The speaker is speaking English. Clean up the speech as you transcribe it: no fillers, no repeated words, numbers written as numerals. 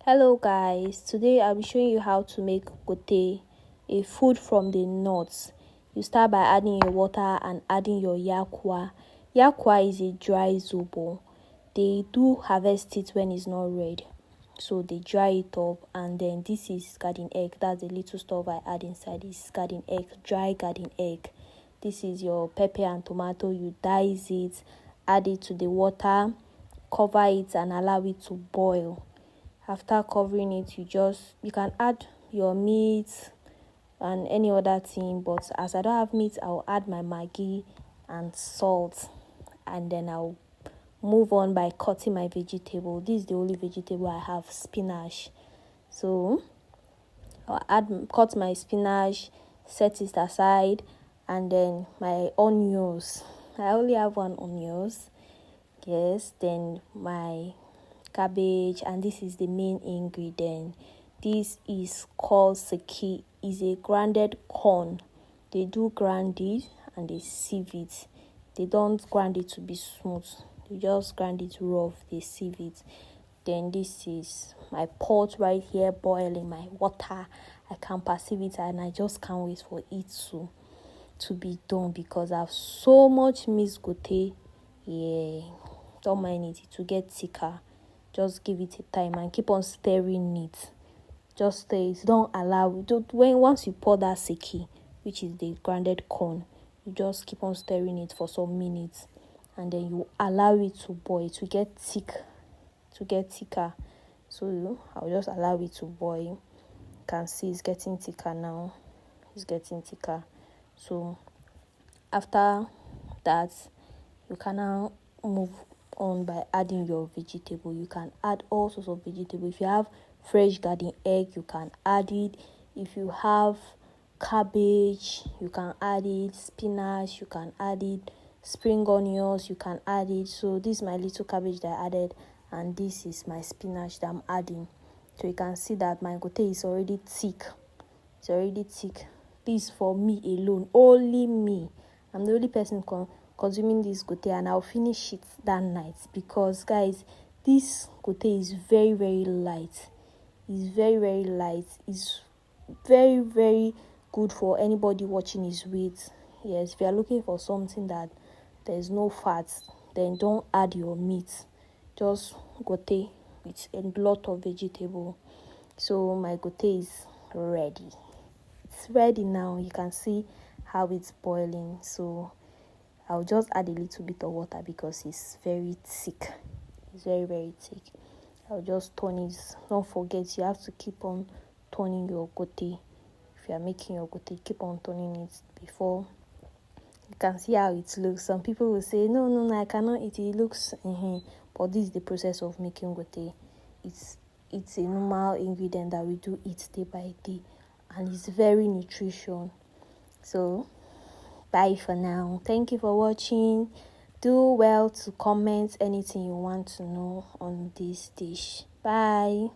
Hello guys, today I'll be showing you how to make gote, a food from the nuts. You start by adding your water and adding your yakwa. Yakwa is a dry zobo. They do harvest it when it's not red, so they dry it up. And then this is garden egg. That's the little stuff I add inside. This garden egg, dry garden egg. This is your pepper and tomato. You dice it, add it to the water, cover it and allow it to boil. After covering it, you can add your meat and any other thing, but as I don't have meat, I'll add my maggi and salt, and then I'll move on by cutting my vegetable. This is the only vegetable I have, spinach. So I'll cut my spinach, set it aside, and then my onions. I only have one onions. Yes, then my cabbage, and this is the main ingredient. This is called seki. Is a grounded corn. They do grind it and they sieve it. They don't grind it to be smooth. They just grind it rough. They sieve it. Then this is my pot right here boiling my water. I can perceive it and I just can't wait for it to be done because I have so much mixed gote. Yeah, don't mind it to get thicker. Just give it a time and keep on stirring it. Just stir it. Once you pour that seki, which is the grounded corn, you just keep on stirring it for some minutes, and then you allow it to boil to get thicker. So I'll just allow it to boil. You can see it's getting thicker now. It's getting thicker. So after that, you can now move on by adding your vegetable. You can add all sorts of vegetable. If you have fresh garden egg, you can add it. If you have cabbage, you can add it. Spinach, you can add it. Spring onions, you can add it. So this is my little cabbage that I added, and this is my spinach that I'm adding. So you can see that my gote is already thick. It's already thick. This is for me alone, only me. I'm the only person consuming this gote, and I'll finish it that night because guys, this gote is very light. It's very light. It's very good for anybody watching his weight. Yes, if you are looking for something that there's no fat, then don't add your meat. Just gote with a lot of vegetable. So my gote is ready. It's ready now. You can see how it's boiling. So I'll just add a little bit of water because it's very thick. It's very thick. I'll just turn it. Don't forget, you have to keep on turning your gote. If you are making your gote, keep on turning it before. You can see how it looks. Some people will say, no, I cannot eat it. It looks, but this is the process of making gote. It's a normal ingredient that we do eat day by day, and it's very nutrition. So bye for now. Thank you for watching. Do well to comment anything you want to know on this dish. Bye.